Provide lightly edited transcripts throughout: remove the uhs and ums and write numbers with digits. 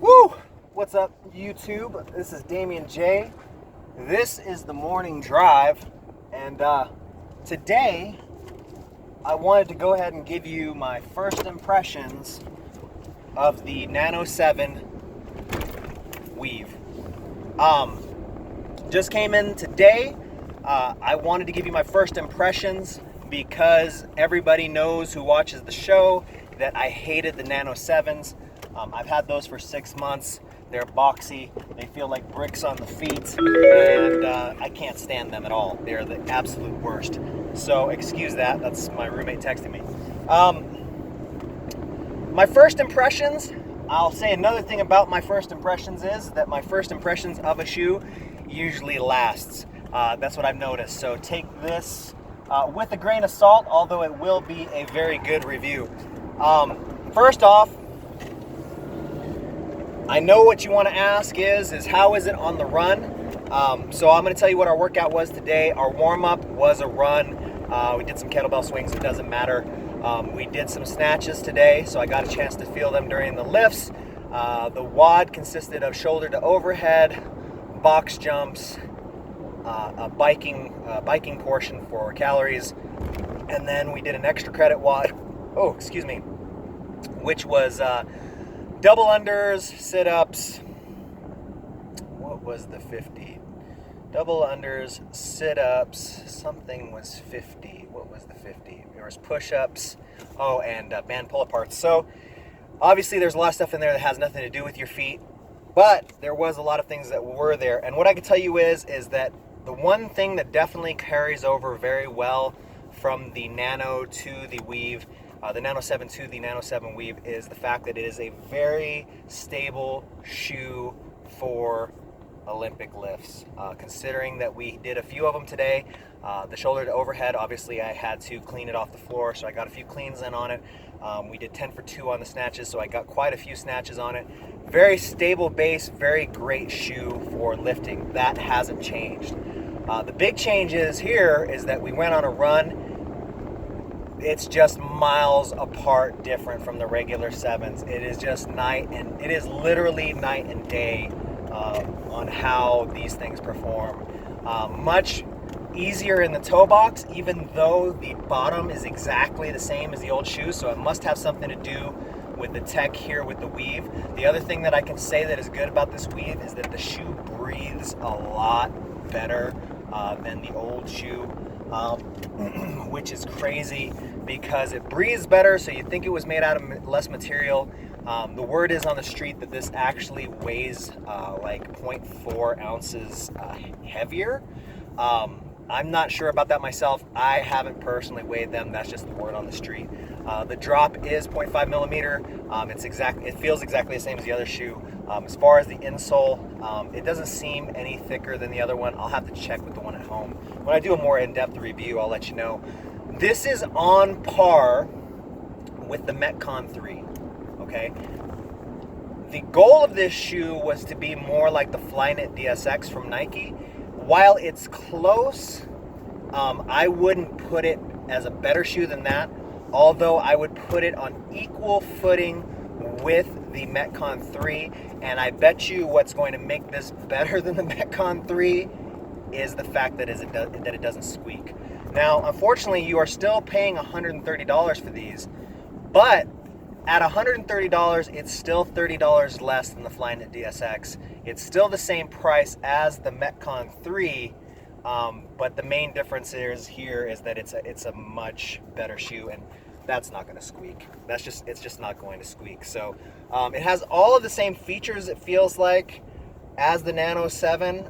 Woo! What's up, YouTube? This is Damian J. This is the morning drive, and today I wanted to go ahead and give you my first impressions of the Nano 7 weave. Just came in today. I wanted to give you my first impressions because everybody knows who watches the show that I hated the Nano 7s. I've had those for 6 months. They're boxy, they feel like bricks on the feet, and I can't stand them at all. They're the absolute worst. So excuse that, that's my roommate texting me. My first impressions, I'll say another thing about my first impressions is that my first impressions of a shoe usually lasts. That's what I've noticed. So take this with a grain of salt, although it will be a very good review. First off, I know what you want to ask is how is it on the run? So I'm going to tell you what our workout was today. Our warm-up was a run. We did some kettlebell swings, it doesn't matter. We did some snatches today, so I got a chance to feel them during the lifts. The WOD consisted of shoulder to overhead, box jumps, a biking portion for calories, and then we did an extra credit WOD, which was double unders, sit-ups. What was the 50? Double unders, sit-ups, something was 50. What was the 50? There was push-ups, and band pull-aparts. So obviously there's a lot of stuff in there that has nothing to do with your feet, but there was a lot of things that were there. And what I can tell you is that the one thing that definitely carries over very well from the Nano to the Weave, the Nano 7 to the Nano 7 Weave, is the fact that it is a very stable shoe for Olympic lifts. Considering that we did a few of them today, the shoulder to overhead, obviously I had to clean it off the floor, so I got a few cleans in on it. We did 10 for 2 on the snatches, so I got quite a few snatches on it. Very stable base, very great shoe for lifting. That hasn't changed. The big change is that we went on a run. It's just miles apart different from the regular 7s. It is just it is literally night and day on how these things perform. Much easier in the toe box, even though the bottom is exactly the same as the old shoe, so it must have something to do with the tech here with the Weave. The other thing that I can say that is good about this Weave is that the shoe breathes a lot better than the old shoe, which is crazy because it breathes better, so you'd think it was made out of less material. The word is on the street that this actually weighs like 0.4 ounces heavier. I'm not sure about that myself. I haven't personally weighed them. That's just the word on the street. The drop is 0.5 millimeter. It feels exactly the same as the other shoe. As far as the insole, it doesn't seem any thicker than the other one. I'll have to check with the one at home. When I do a more in-depth review, I'll let you know. This is on par with the Metcon 3, okay? The goal of this shoe was to be more like the Flyknit DSX from Nike. While it's close, I wouldn't put it as a better shoe than that, although I would put it on equal footing with the Metcon 3, and I bet you what's going to make this better than the Metcon 3 is the fact that it doesn't squeak. Now, unfortunately, you are still paying $130 for these, but at $130, it's still $30 less than the Flyknit DSX. It's still the same price as the Metcon 3, but the main difference is that it's a much better shoe, and that's not going to squeak. It's just not going to squeak. So it has all of the same features, it feels like, as the Nano 7.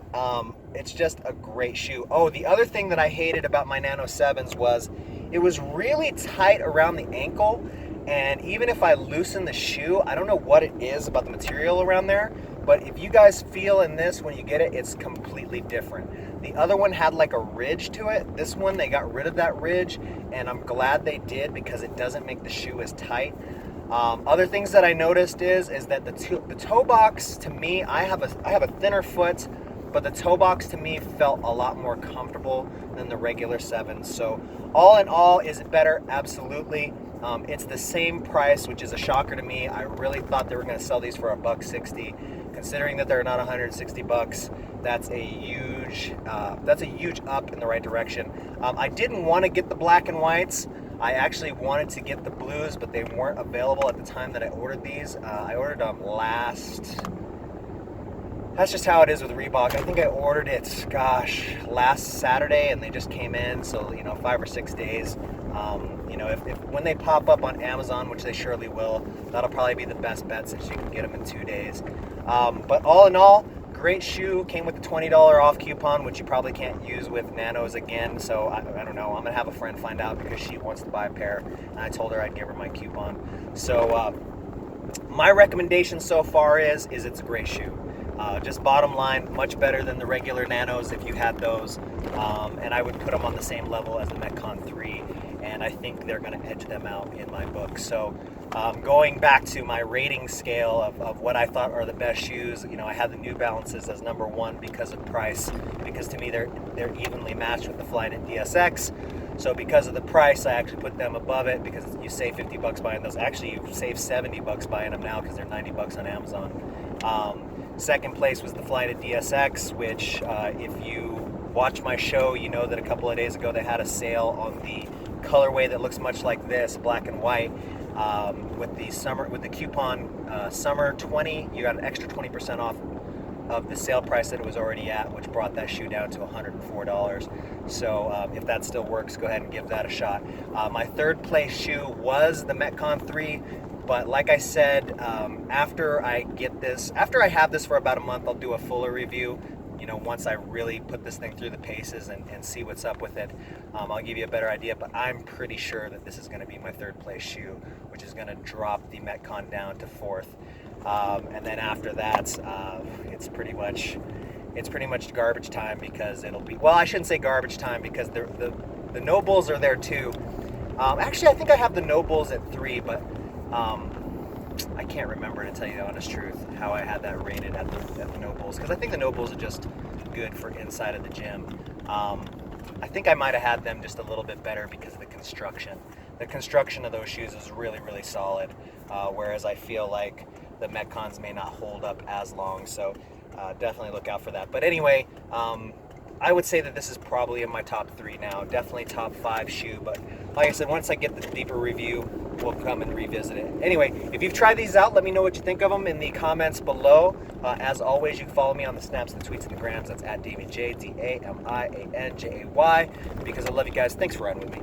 It's just a great shoe. Oh, the other thing that I hated about my Nano 7s was it was really tight around the ankle, and even if I loosen the shoe, I don't know what it is about the material around there, but if you guys feel in this when you get it, it's completely different. The other one had like a ridge to it. This one, they got rid of that ridge, and I'm glad they did because it doesn't make the shoe as tight. Other things that I noticed is that the toe box, to me, I have a thinner foot, but the toe box to me felt a lot more comfortable than the regular 7. So all in all, is it better? Absolutely. It's the same price, which is a shocker to me. I really thought they were going to sell these for $160. Considering that they're not $160, that's a huge up in the right direction. I didn't want to get the black and whites. I actually wanted to get the blues, but they weren't available at the time that I ordered these. I ordered them that's just how it is with Reebok. I think I ordered it, last Saturday, and they just came in. So 5 or 6 days. If when they pop up on Amazon, which they surely will, that'll probably be the best bet since you can get them in 2 days. But all in all, great shoe. Came with a $20 off coupon, which you probably can't use with Nanos again. So I don't know. I'm gonna have a friend find out because she wants to buy a pair, and I told her I'd give her my coupon. So my recommendation so far is it's a great shoe. Just bottom line, much better than the regular Nanos if you had those, and I would put them on the same level as the Metcon 3, and I think they're going to edge them out in my book. So going back to my rating scale of what I thought are the best shoes, I had the New Balances as number one because of price, because to me they're evenly matched with the Flyknit DSX. So because of the price, I actually put them above it, because you save $50 buying those. Actually, you save $70 buying them now because they're $90 on Amazon. Second place was the Flyknit DSX, which if you watch my show, you know that a couple of days ago they had a sale on the colorway that looks much like this, black and white, with the coupon summer 20. You got an extra 20% off of the sale price that it was already at, which brought that shoe down to $104. So if that still works, go ahead and give that a shot. My third place shoe was the Metcon 3. But like I said, after I have this for about a month, I'll do a fuller review. Once I really put this thing through the paces and see what's up with it, I'll give you a better idea. But I'm pretty sure that this is going to be my third place shoe, which is going to drop the Metcon down to fourth. And then after that, it's pretty much garbage time, because it'll be, well, I shouldn't say garbage time, because the No Bulls are there too. Actually, I think I have the No Bulls at 3, but I can't remember, to tell you the honest truth, how I had that rated at the No Bulls, because I think the No Bulls are just good for inside of the gym. I think I might have had them just a little bit better because of the construction. The construction of those shoes is really, really solid, whereas I feel like the Metcons may not hold up as long, so definitely look out for that. But anyway, I would say that this is probably in my top 3 now, definitely top 5 shoe, but like I said, once I get the deeper review, we'll come and revisit it. Anyway, if you've tried these out, let me know what you think of them in the comments below. As always, you can follow me on the snaps, the tweets, and the grams. That's at DamianJ, DamianJay, because I love you guys. Thanks for riding with me.